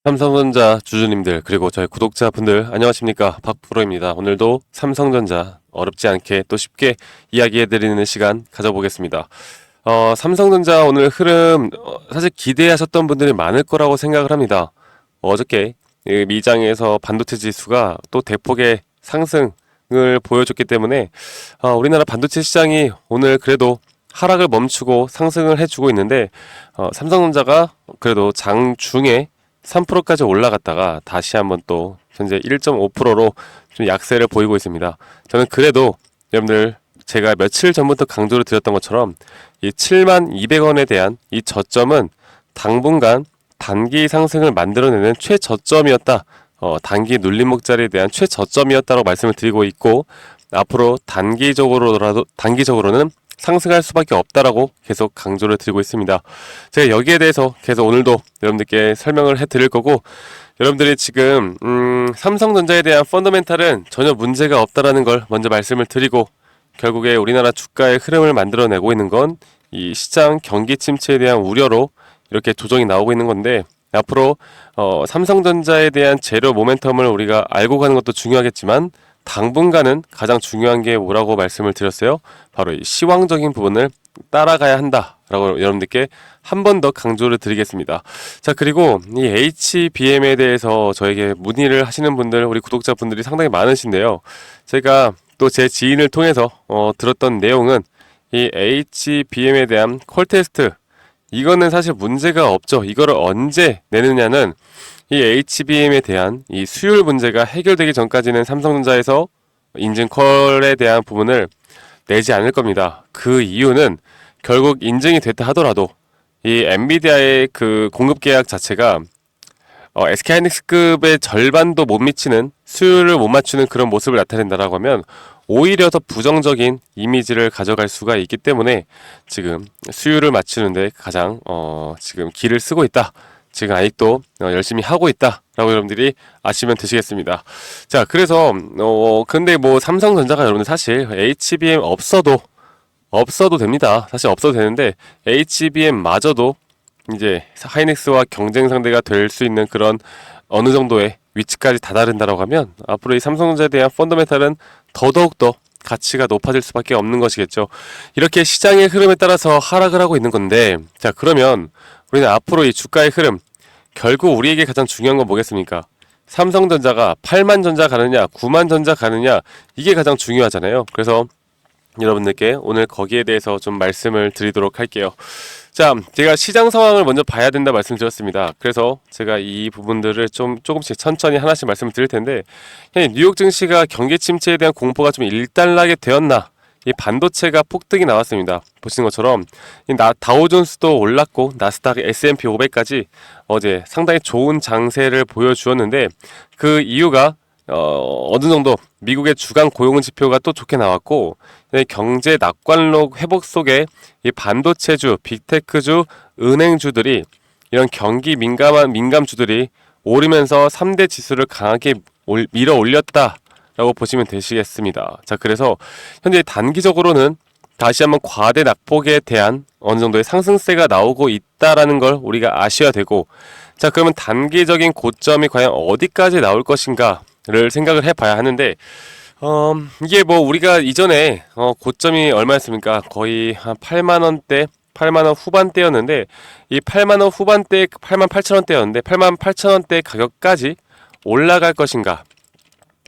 삼성전자 주주님들 그리고 저희 구독자분들 안녕하십니까, 박프로입니다. 오늘도 삼성전자 어렵지 않게 또 쉽게 이야기해드리는 시간 가져보겠습니다. 삼성전자 오늘 흐름 사실 기대하셨던 분들이 많을 거라고 생각을 합니다. 어저께 미장에서 반도체 지수가 또 대폭의 상승을 보여줬기 때문에 우리나라 반도체 시장이 오늘 그래도 하락을 멈추고 상승을 해주고 있는데, 삼성전자가 그래도 장중에 3%까지 올라갔다가 다시 한번 또 현재 1.5%로 좀 약세를 보이고 있습니다. 저는 그래도 여러분들 제가 며칠 전부터 강조를 드렸던 것처럼 이 72,200원에 대한 이 저점은 당분간 단기 상승을 만들어내는 최저점이었다. 단기 눌림목자리에 대한 최저점이었다고 말씀을 드리고 있고, 앞으로 단기적으로는 상승할 수밖에 없다라고 계속 강조를 드리고 있습니다. 제가 여기에 대해서 계속 오늘도 여러분들께 설명을 해드릴 거고, 여러분들이 지금 삼성전자에 대한 펀더멘탈은 전혀 문제가 없다라는 걸 먼저 말씀을 드리고, 결국에 우리나라 주가의 흐름을 만들어내고 있는 건 이 시장 경기 침체에 대한 우려로 이렇게 조정이 나오고 있는 건데, 앞으로 삼성전자에 대한 재료 모멘텀을 우리가 알고 가는 것도 중요하겠지만 당분간은 가장 중요한 게 뭐라고 말씀을 드렸어요? 바로 이 시황적인 부분을 따라가야 한다라고 여러분들께 한 번 더 강조를 드리겠습니다. 자, 그리고 이 HBM에 대해서 저에게 문의를 하시는 분들, 우리 구독자분들이 상당히 많으신데요. 제가 또 제 지인을 통해서 들었던 내용은 이 HBM에 대한 콜 테스트, 이거는 사실 문제가 없죠. 이거를 언제 내느냐는 이 HBM에 대한 이 수율 문제가 해결되기 전까지는 삼성전자에서 인증 콜에 대한 부분을 내지 않을 겁니다. 그 이유는 결국 인증이 됐다 하더라도 이 엔비디아의 그 공급 계약 자체가 SK하이닉스급의 절반도 못 미치는 수율을 못 맞추는 그런 모습을 나타낸다라고 하면 오히려 더 부정적인 이미지를 가져갈 수가 있기 때문에 지금 수율을 맞추는데 가장 지금 기를 쓰고 있다. 지금 아직도 열심히 하고 있다라고 여러분들이 아시면 되시겠습니다. 자, 그래서 근데 뭐 삼성전자가 여러분들 사실 HBM 없어도 됩니다. 사실 없어도 되는데 HBM마저도 이제 하이닉스와 경쟁 상대가 될 수 있는 그런 어느 정도의 위치까지 다다른다라고 하면 앞으로 이 삼성전자에 대한 펀더멘탈은 더더욱더 가치가 높아질 수밖에 없는 것이겠죠. 이렇게 시장의 흐름에 따라서 하락을 하고 있는 건데, 자, 그러면 우리는 앞으로 이 주가의 흐름, 결국 우리에게 가장 중요한 건 뭐겠습니까? 삼성전자가 8만 전자 가느냐 9만 전자 가느냐, 이게 가장 중요하잖아요. 그래서 여러분들께 오늘 거기에 대해서 좀 말씀을 드리도록 할게요. 자, 제가 시장 상황을 먼저 봐야 된다 말씀드렸습니다. 그래서 제가 이 부분들을 조금씩 천천히 하나씩 말씀을 드릴 텐데, 뉴욕 증시가 경기 침체에 대한 공포가 좀 일단락이 되었나? 이 반도체가 폭등이 나왔습니다. 보시는 것처럼 다우존스도 올랐고 나스닥 S&P 500까지 어제 상당히 좋은 장세를 보여주었는데, 그 이유가 어느 정도 미국의 주간 고용 지표가 또 좋게 나왔고, 경제 낙관록 회복 속에 이 반도체주, 빅테크주, 은행주들이 이런 경기 민감주들이 오르면서 3대 지수를 강하게 밀어 올렸다라고 보시면 되시겠습니다. 자, 그래서 현재 단기적으로는 다시 한번 과대 낙폭에 대한 어느 정도의 상승세가 나오고 있다라는 걸 우리가 아셔야 되고, 자, 그러면 단기적인 고점이 과연 어디까지 나올 것인가를 생각을 해봐야 하는데, 이게 뭐 우리가 이전에 고점이 얼마였습니까? 거의 한 8만원대, 8만원 후반대였는데, 이 8만원 후반대 88,000원대였는데 88,000원대 가격까지 올라갈 것인가,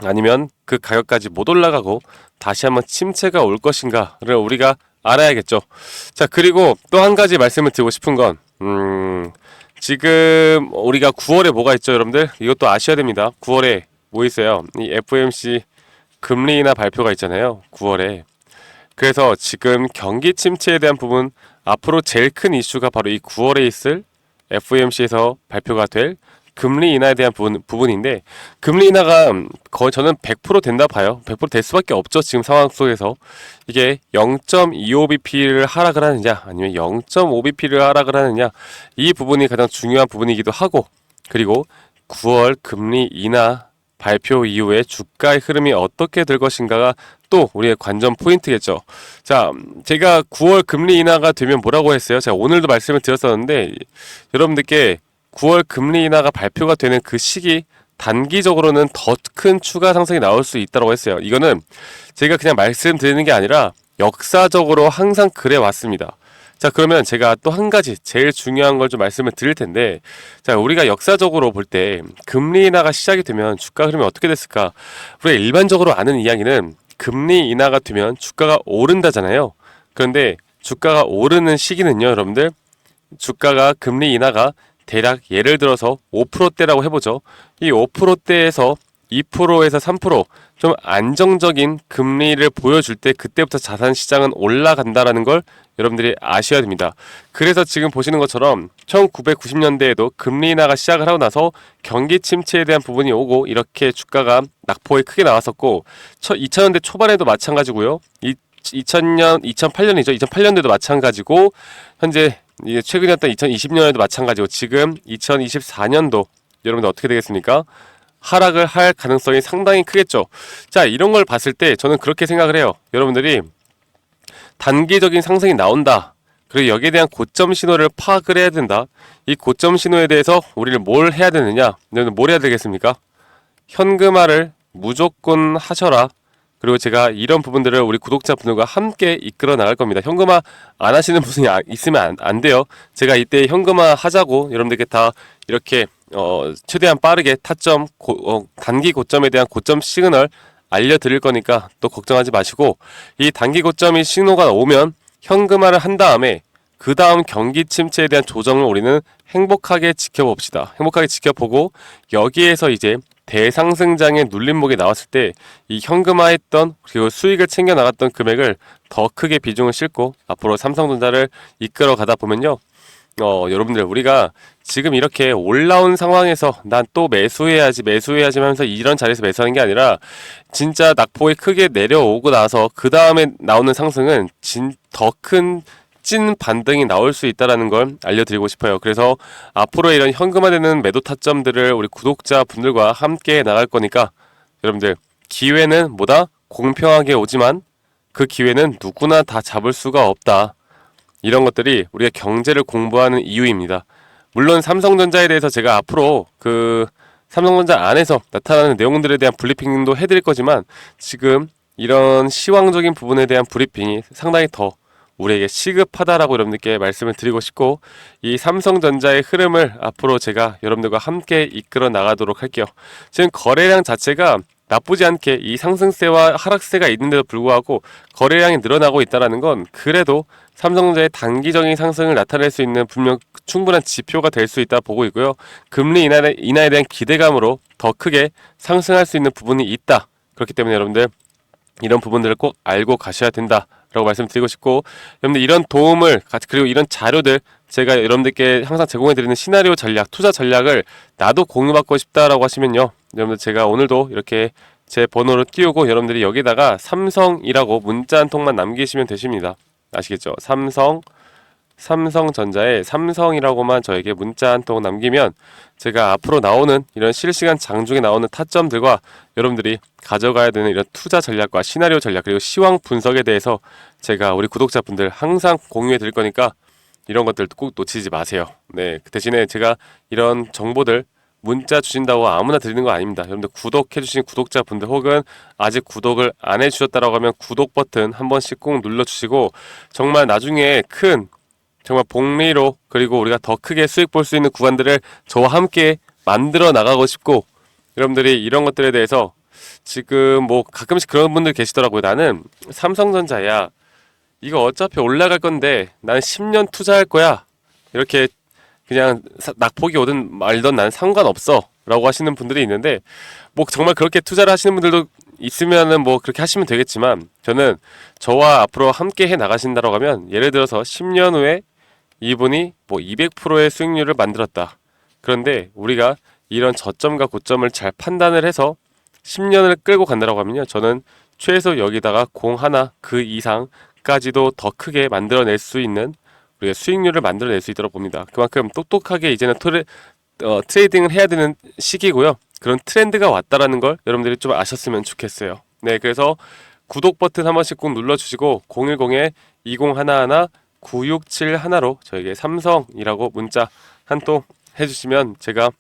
아니면 그 가격까지 못 올라가고 다시 한번 침체가 올 것인가를 우리가 알아야겠죠. 자, 그리고 또 한 가지 말씀을 드리고 싶은 건 지금 우리가 9월에 뭐가 있죠, 여러분들? 이것도 아셔야 됩니다. 9월에 뭐 있어요? 이 FOMC 금리 인하 발표가 있잖아요, 9월에. 그래서 지금 경기 침체에 대한 부분, 앞으로 제일 큰 이슈가 바로 이 9월에 있을 FOMC에서 발표가 될 금리 인하에 대한 부분인데, 금리 인하가 거의 저는 100% 된다 봐요. 100%될 수밖에 없죠, 지금 상황 속에서. 이게 0.25bp를 하락을 하느냐 아니면 0.5bp를 하락을 하느냐, 이 부분이 가장 중요한 부분이기도 하고, 그리고 9월 금리 인하 발표 이후에 주가의 흐름이 어떻게 될 것인가가 또 우리의 관전 포인트겠죠. 자, 제가 9월 금리 인하가 되면 뭐라고 했어요? 제가 오늘도 말씀을 드렸었는데, 여러분들께 9월 금리 인하가 발표가 되는 그 시기 단기적으로는 더 큰 추가 상승이 나올 수 있다고 했어요. 이거는 제가 그냥 말씀드리는 게 아니라 역사적으로 항상 그래 왔습니다. 자, 그러면 제가 또 한 가지 제일 중요한 걸 좀 말씀을 드릴 텐데, 자, 우리가 역사적으로 볼 때 금리 인하가 시작이 되면 주가 흐름이 어떻게 됐을까? 우리가 일반적으로 아는 이야기는 금리 인하가 되면 주가가 오른다잖아요. 그런데 주가가 오르는 시기는요, 여러분들, 주가가 금리 인하가 대략 예를 들어서 5%대라고 해보죠. 이 5%대에서 2%에서 3%좀 안정적인 금리를 보여줄 때 그때부터 자산 시장은 올라간다라는 걸 여러분들이 아셔야 됩니다. 그래서 지금 보시는 것처럼 1990년대에도 금리 인하가 시작을 하고 나서 경기 침체에 대한 부분이 오고 이렇게 주가가 낙폭이 크게 나왔었고 2000년대 초반에도 마찬가지고요. 2000년, 2008년이죠. 2008년대도 마찬가지고 현재 이제 최근이었던 2020년에도 마찬가지고 지금 2024년도 여러분들 어떻게 되겠습니까? 하락을 할 가능성이 상당히 크겠죠. 자, 이런 걸 봤을 때 저는 그렇게 생각을 해요. 여러분들이 단기적인 상승이 나온다. 그리고 여기에 대한 고점 신호를 파악을 해야 된다. 이 고점 신호에 대해서 우리는 뭘 해야 되느냐? 여러분 뭘 해야 되겠습니까? 현금화를 무조건 하셔라. 그리고 제가 이런 부분들을 우리 구독자분들과 함께 이끌어 나갈 겁니다. 현금화 안 하시는 분이 있으면 안 돼요. 제가 이때 현금화 하자고 여러분들께 다 이렇게 최대한 빠르게 단기 고점에 대한 고점 시그널 알려드릴 거니까 또 걱정하지 마시고 이 단기 고점이 신호가 오면 현금화를 한 다음에 그 다음 경기 침체에 대한 조정을 우리는 행복하게 지켜봅시다. 행복하게 지켜보고 여기에서 이제 대상승장의 눌림목이 나왔을 때 이 현금화했던 그리고 수익을 챙겨 나갔던 금액을 더 크게 비중을 싣고 앞으로 삼성전자를 이끌어 가다 보면요. 여러분들 우리가 지금 이렇게 올라온 상황에서 난 또 매수해야지 하면서 이런 자리에서 매수하는 게 아니라 진짜 낙폭이 크게 내려오고 나서 그 다음에 나오는 상승은 더 큰 찐 반등이 나올 수 있다는 걸 알려드리고 싶어요. 그래서 앞으로 이런 현금화되는 매도 타점들을 우리 구독자분들과 함께 나갈 거니까 여러분들 기회는 뭐다? 공평하게 오지만 그 기회는 누구나 다 잡을 수가 없다. 이런 것들이 우리가 경제를 공부하는 이유입니다. 물론 삼성전자에 대해서 제가 앞으로 그 삼성전자 안에서 나타나는 내용들에 대한 브리핑도 해드릴 거지만 지금 이런 시황적인 부분에 대한 브리핑이 상당히 더 우리에게 시급하다라고 여러분들께 말씀을 드리고 싶고 이 삼성전자의 흐름을 앞으로 제가 여러분들과 함께 이끌어 나가도록 할게요. 지금 거래량 자체가 나쁘지 않게 이 상승세와 하락세가 있는데도 불구하고 거래량이 늘어나고 있다는 건 그래도 삼성전자의 단기적인 상승을 나타낼 수 있는 분명 충분한 지표가 될 수 있다 보고 있고요. 금리 인하에 대한 기대감으로 더 크게 상승할 수 있는 부분이 있다. 그렇기 때문에 여러분들 이런 부분들을 꼭 알고 가셔야 된다. 라고 말씀드리고 싶고 여러분들 이런 도움을 그리고 이런 자료들 제가 여러분들께 항상 제공해드리는 시나리오 전략, 투자 전략을 나도 공유받고 싶다라고 하시면요. 여러분들 제가 오늘도 이렇게 제 번호를 띄우고 여러분들이 여기다가 삼성이라고 문자 한 통만 남기시면 되십니다. 아시겠죠? 삼성전자에 삼성이라고만 저에게 문자 한 통 남기면 제가 앞으로 나오는 이런 실시간 장중에 나오는 타점들과 여러분들이 가져가야 되는 이런 투자 전략과 시나리오 전략 그리고 시황 분석에 대해서 제가 우리 구독자분들 항상 공유해 드릴 거니까 이런 것들 꼭 놓치지 마세요. 네, 그 대신에 제가 이런 정보들 문자 주신다고 아무나 드리는 거 아닙니다. 여러분들 구독해 주신 구독자분들 혹은 아직 구독을 안 해주셨다라고 하면 구독 버튼 한 번씩 꼭 눌러주시고 정말 나중에 정말 복리로 그리고 우리가 더 크게 수익 볼 수 있는 구간들을 저와 함께 만들어 나가고 싶고 여러분들이 이런 것들에 대해서 지금 뭐 가끔씩 그런 분들 계시더라고요. 나는 삼성전자야. 이거 어차피 올라갈 건데 나는 10년 투자할 거야. 이렇게 그냥 낙폭이 오든 말든 나는 상관없어. 라고 하시는 분들이 있는데 뭐 정말 그렇게 투자를 하시는 분들도 있으면은 뭐 그렇게 하시면 되겠지만 저는 저와 앞으로 함께 해 나가신다고 하면 예를 들어서 10년 후에 이분이 뭐 200%의 수익률을 만들었다. 그런데 우리가 이런 저점과 고점을 잘 판단을 해서 10년을 끌고 간다고 하면요. 저는 최소 여기다가 공 하나 그 이상까지도 더 크게 만들어낼 수 있는 우리가 수익률을 만들어낼 수 있도록 봅니다. 그만큼 똑똑하게 이제는 트레이딩을 해야 되는 시기고요. 그런 트렌드가 왔다라는 걸 여러분들이 좀 아셨으면 좋겠어요. 네, 그래서 구독 버튼 한 번씩 꼭 눌러주시고 010-2011-9671로 저에게 삼성이라고 문자 한 통 해주시면 제가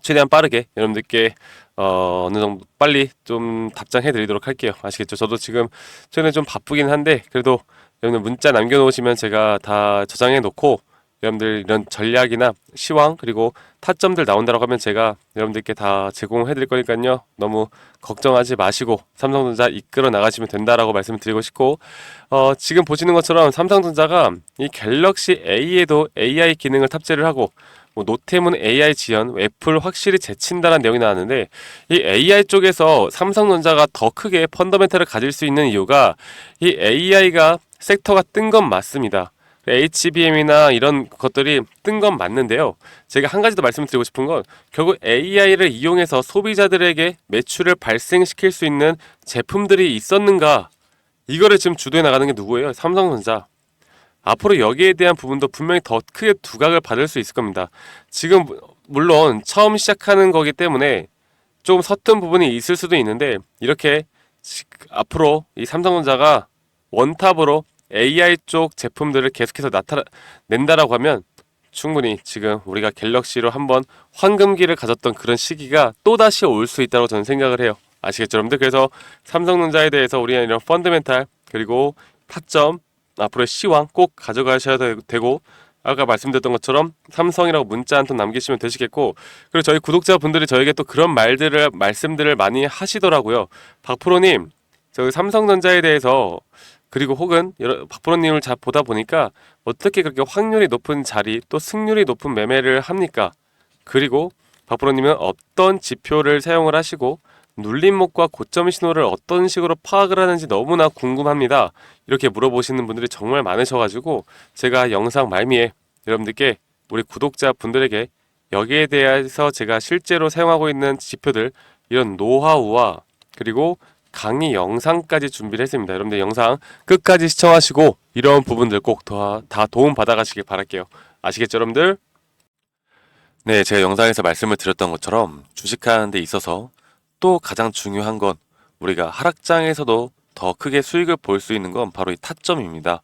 최대한 빠르게 여러분들께 어느 정도 빨리 좀 답장해 드리도록 할게요. 아시겠죠? 저도 지금 최근에 좀 바쁘긴 한데 그래도 여러분들 문자 남겨놓으시면 제가 다 저장해 놓고 여러분들 이런 전략이나 시황 그리고 타점들 나온다고 하면 제가 여러분들께 다 제공해 드릴 거니까요. 너무 걱정하지 마시고 삼성전자 이끌어 나가시면 된다라고 말씀을 드리고 싶고, 지금 보시는 것처럼 삼성전자가 이 갤럭시 A에도 AI 기능을 탑재를 하고 뭐 노트에는 AI 지원, 애플 확실히 제친다라는 내용이 나왔는데, 이 AI 쪽에서 삼성전자가 더 크게 펀더멘탈을 가질 수 있는 이유가 이 AI가 섹터가 뜬 건 맞습니다. HBM이나 이런 것들이 뜬 건 맞는데요. 제가 한 가지 더 말씀드리고 싶은 건 결국 AI를 이용해서 소비자들에게 매출을 발생시킬 수 있는 제품들이 있었는가, 이거를 지금 주도해 나가는 게 누구예요? 삼성전자. 앞으로 여기에 대한 부분도 분명히 더 크게 두각을 받을 수 있을 겁니다. 지금 물론 처음 시작하는 거기 때문에 조금 서툰 부분이 있을 수도 있는데, 이렇게 앞으로 이 삼성전자가 원탑으로 AI 쪽 제품들을 계속해서 나타낸다라고 하면 충분히 지금 우리가 갤럭시로 한번 황금기를 가졌던 그런 시기가 또다시 올 수 있다고 저는 생각을 해요. 아시겠죠, 여러분들? 그래서 삼성전자에 대해서 우리가 이런 펀더멘탈 그리고 타점, 앞으로의 시황 꼭 가져가셔야 되고, 아까 말씀드렸던 것처럼 삼성이라고 문자 한 통 남기시면 되시겠고, 그리고 저희 구독자분들이 저에게 또 그런 말씀들을 많이 하시더라고요. 박프로님, 저희 삼성전자에 대해서 그리고 혹은 박프로님을 잘 보다 보니까 어떻게 그렇게 확률이 높은 자리 또 승률이 높은 매매를 합니까? 그리고 박프로님은 어떤 지표를 사용을 하시고 눌림목과 고점 신호를 어떤 식으로 파악을 하는지 너무나 궁금합니다. 이렇게 물어보시는 분들이 정말 많으셔가지고 제가 영상 말미에 여러분들께, 우리 구독자분들에게 여기에 대해서 제가 실제로 사용하고 있는 지표들, 이런 노하우와 그리고 강의 영상까지 준비를 했습니다. 여러분들 영상 끝까지 시청하시고 이런 부분들 꼭 다 도움 받아가시길 바랄게요. 아시겠죠, 여러분들? 네, 제가 영상에서 말씀을 드렸던 것처럼 주식하는 데 있어서 또 가장 중요한 건, 우리가 하락장에서도 더 크게 수익을 볼 수 있는 건 바로 이 타점입니다.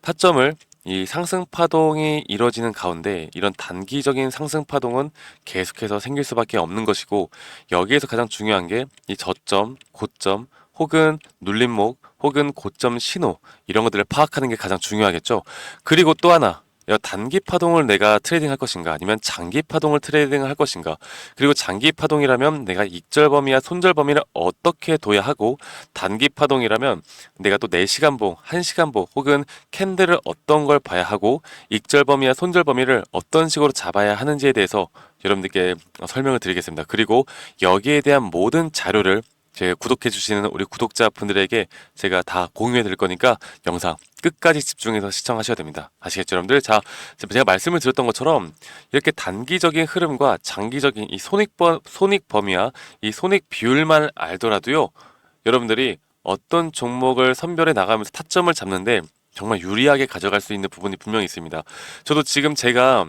타점을, 이 상승 파동이 이뤄지는 가운데 이런 단기적인 상승 파동은 계속해서 생길 수밖에 없는 것이고, 여기에서 가장 중요한 게 이 저점, 고점, 혹은 눌림목, 혹은 고점 신호, 이런 것들을 파악하는 게 가장 중요하겠죠. 그리고 또 하나, 단기 파동을 내가 트레이딩 할 것인가, 아니면 장기 파동을 트레이딩 할 것인가, 그리고 장기 파동이라면 내가 익절 범위와 손절 범위를 어떻게 둬야 하고, 단기 파동이라면 내가 또 4시간봉, 1시간봉 혹은 캔들을 어떤 걸 봐야 하고, 익절 범위와 손절 범위를 어떤 식으로 잡아야 하는지에 대해서 여러분들께 설명을 드리겠습니다. 그리고 여기에 대한 모든 자료를 제 구독해 주시는 우리 구독자분들에게 제가 다 공유해 드릴 거니까 영상 끝까지 집중해서 시청하셔야 됩니다. 아시겠죠, 여러분들? 자, 제가 말씀을 드렸던 것처럼 이렇게 단기적인 흐름과 장기적인 이 손익 범위와 이 손익 비율만 알더라도요, 여러분들이 어떤 종목을 선별해 나가면서 타점을 잡는데 정말 유리하게 가져갈 수 있는 부분이 분명히 있습니다. 저도 지금 제가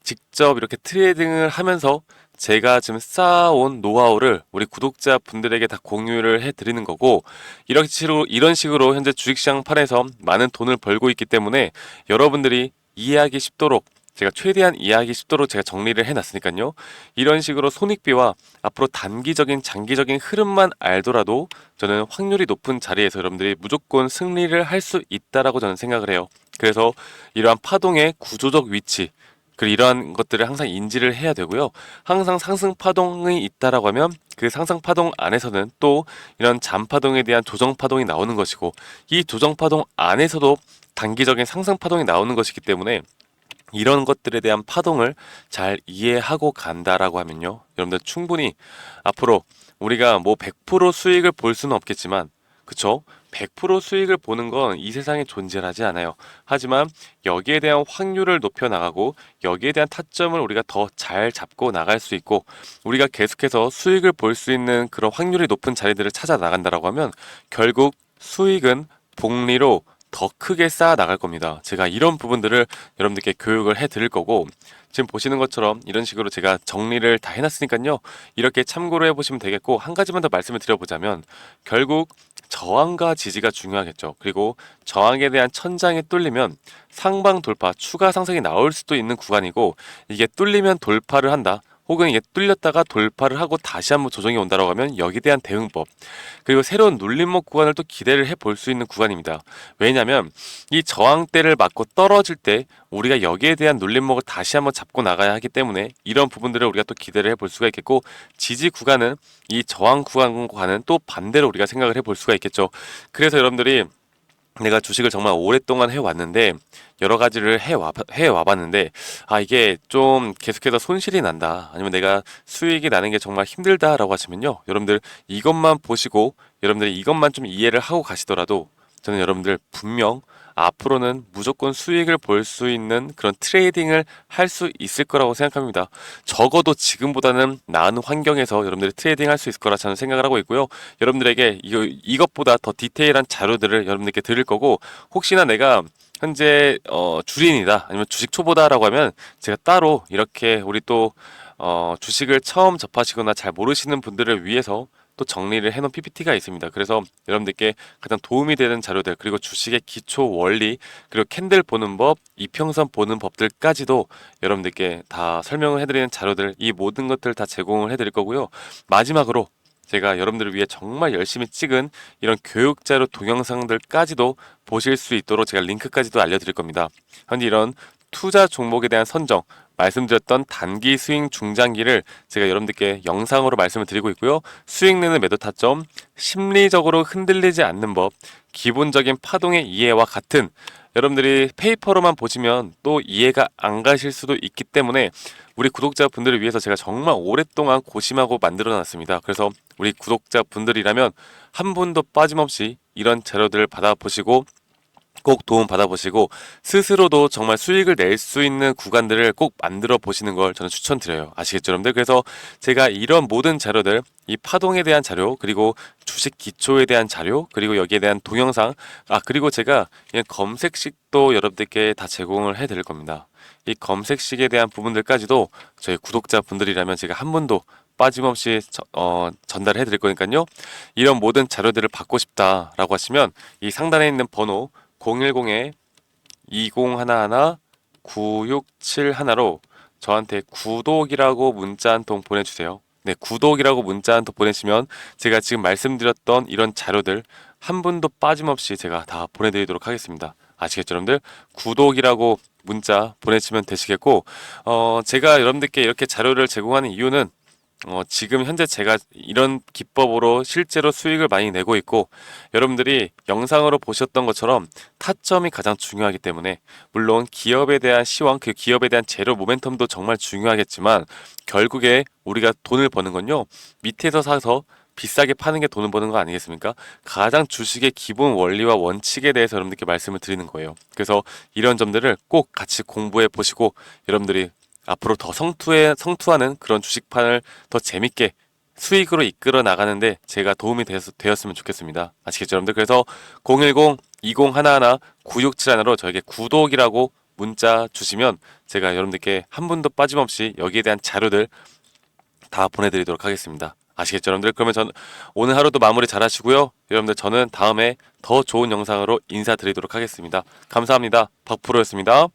직접 이렇게 트레이딩을 하면서 제가 지금 쌓아온 노하우를 우리 구독자분들에게 다 공유를 해드리는 거고, 이런 식으로 현재 주식시장 판에서 많은 돈을 벌고 있기 때문에 여러분들이 이해하기 쉽도록, 제가 최대한 이해하기 쉽도록 제가 정리를 해놨으니까요. 이런 식으로 손익비와 앞으로 단기적인 장기적인 흐름만 알더라도 저는 확률이 높은 자리에서 여러분들이 무조건 승리를 할 수 있다라고 저는 생각을 해요. 그래서 이러한 파동의 구조적 위치, 그리고 이러한 것들을 항상 인지를 해야 되고요. 항상 상승 파동이 있다라고 하면 그 상승 파동 안에서는 또 이런 잠 파동에 대한 조정 파동이 나오는 것이고, 이 조정 파동 안에서도 단기적인 상승 파동이 나오는 것이기 때문에 이런 것들에 대한 파동을 잘 이해하고 간다라고 하면요, 여러분들 충분히 앞으로 우리가 뭐 100% 수익을 볼 수는 없겠지만, 그쵸? 100% 수익을 보는 건 이 세상에 존재하지 않아요. 하지만 여기에 대한 확률을 높여 나가고 여기에 대한 타점을 우리가 더 잘 잡고 나갈 수 있고, 우리가 계속해서 수익을 볼 수 있는 그런 확률이 높은 자리들을 찾아 나간다라고 하면 결국 수익은 복리로 더 크게 쌓아 나갈 겁니다. 제가 이런 부분들을 여러분들께 교육을 해 드릴 거고, 지금 보시는 것처럼 이런 식으로 제가 정리를 다 해놨으니까요, 이렇게 참고로 해보시면 되겠고, 한 가지만 더 말씀을 드려보자면 결국 저항과 지지가 중요하겠죠. 그리고 저항에 대한 천장이 뚫리면 상방 돌파, 추가 상승이 나올 수도 있는 구간이고, 이게 뚫리면 돌파를 한다. 혹은 이게 뚫렸다가 돌파를 하고 다시 한번 조정이 온다라고 하면 여기에 대한 대응법, 그리고 새로운 눌림목 구간을 또 기대를 해볼 수 있는 구간입니다. 왜냐하면 이 저항대를 맞고 떨어질 때 우리가 여기에 대한 눌림목을 다시 한번 잡고 나가야 하기 때문에 이런 부분들을 우리가 또 기대를 해볼 수가 있겠고, 지지 구간은 이 저항 구간과는 또 반대로 우리가 생각을 해볼 수가 있겠죠. 그래서 여러분들이 내가 주식을 정말 오랫동안 해왔는데 여러 가지를 해와봤는데 이게 좀 계속해서 손실이 난다, 아니면 내가 수익이 나는 게 정말 힘들다라고 하시면요, 여러분들 이것만 보시고 여러분들이 이것만 좀 이해를 하고 가시더라도 저는 여러분들 분명 앞으로는 무조건 수익을 볼 수 있는 그런 트레이딩을 할 수 있을 거라고 생각합니다. 적어도 지금보다는 나은 환경에서 여러분들이 트레이딩 할 수 있을 거라 저는 생각을 하고 있고요. 여러분들에게 이것보다 더 디테일한 자료들을 여러분들께 드릴 거고, 혹시나 내가 현재 주린이다, 아니면 주식 초보다라고 하면 제가 따로 이렇게 우리 또 주식을 처음 접하시거나 잘 모르시는 분들을 위해서 또 정리를 해놓은 PPT가 있습니다. 그래서 여러분들께 가장 도움이 되는 자료들, 그리고 주식의 기초 원리, 그리고 캔들 보는 법, 이평선 보는 법들까지도 여러분들께 다 설명을 해드리는 자료들, 이 모든 것들 다 제공을 해드릴 거고요. 마지막으로 제가 여러분들을 위해 정말 열심히 찍은 이런 교육자료 동영상들까지도 보실 수 있도록 제가 링크까지도 알려드릴 겁니다. 현재 이런 투자 종목에 대한 선정, 말씀드렸던 단기 스윙 중장기를 제가 여러분들께 영상으로 말씀을 드리고 있고요. 수익 내는 매도 타점, 심리적으로 흔들리지 않는 법, 기본적인 파동의 이해와 같은, 여러분들이 페이퍼로만 보시면 또 이해가 안 가실 수도 있기 때문에 우리 구독자분들을 위해서 제가 정말 오랫동안 고심하고 만들어 놨습니다. 그래서 우리 구독자분들이라면 한 분도 빠짐없이 이런 자료들을 받아보시고 꼭 도움 받아보시고 스스로도 정말 수익을 낼 수 있는 구간들을 꼭 만들어 보시는 걸 저는 추천드려요. 아시겠죠, 여러분들? 그래서 제가 이런 모든 자료들, 이 파동에 대한 자료, 그리고 주식 기초에 대한 자료, 그리고 여기에 대한 동영상, 그리고 제가 검색식도 여러분들께 다 제공을 해드릴 겁니다. 이 검색식에 대한 부분들까지도 저희 구독자분들이라면 제가 한 분도 빠짐없이 전달해 드릴 거니까요. 이런 모든 자료들을 받고 싶다라고 하시면 이 상단에 있는 번호 010-2011-9671로 저한테 구독이라고 문자 한 통 보내주세요. 네, 구독이라고 문자 한 통 보내시면 제가 지금 말씀드렸던 이런 자료들 한 분도 빠짐없이 제가 다 보내드리도록 하겠습니다. 아시겠죠, 여러분들? 구독이라고 문자 보내시면 되시겠고, 제가 여러분들께 이렇게 자료를 제공하는 이유는 지금 현재 제가 이런 기법으로 실제로 수익을 많이 내고 있고, 여러분들이 영상으로 보셨던 것처럼 타점이 가장 중요하기 때문에, 물론 기업에 대한 시황, 그 기업에 대한 재료 모멘텀도 정말 중요하겠지만, 결국에 우리가 돈을 버는 건요, 밑에서 사서 비싸게 파는 게 돈을 버는 거 아니겠습니까? 가장 주식의 기본 원리와 원칙에 대해서 여러분들께 말씀을 드리는 거예요. 그래서 이런 점들을 꼭 같이 공부해 보시고, 여러분들이 앞으로 더 성투하는 그런 주식판을 더 재밌게 수익으로 이끌어 나가는데 제가 도움이 되었으면 좋겠습니다. 아시겠죠, 여러분들? 그래서 010-2011-9671로 저에게 구독이라고 문자 주시면 제가 여러분들께 한 분도 빠짐없이 여기에 대한 자료들 다 보내드리도록 하겠습니다. 아시겠죠, 여러분들? 그러면 오늘 하루도 마무리 잘 하시고요. 여러분들, 저는 다음에 더 좋은 영상으로 인사드리도록 하겠습니다. 감사합니다. 박프로였습니다.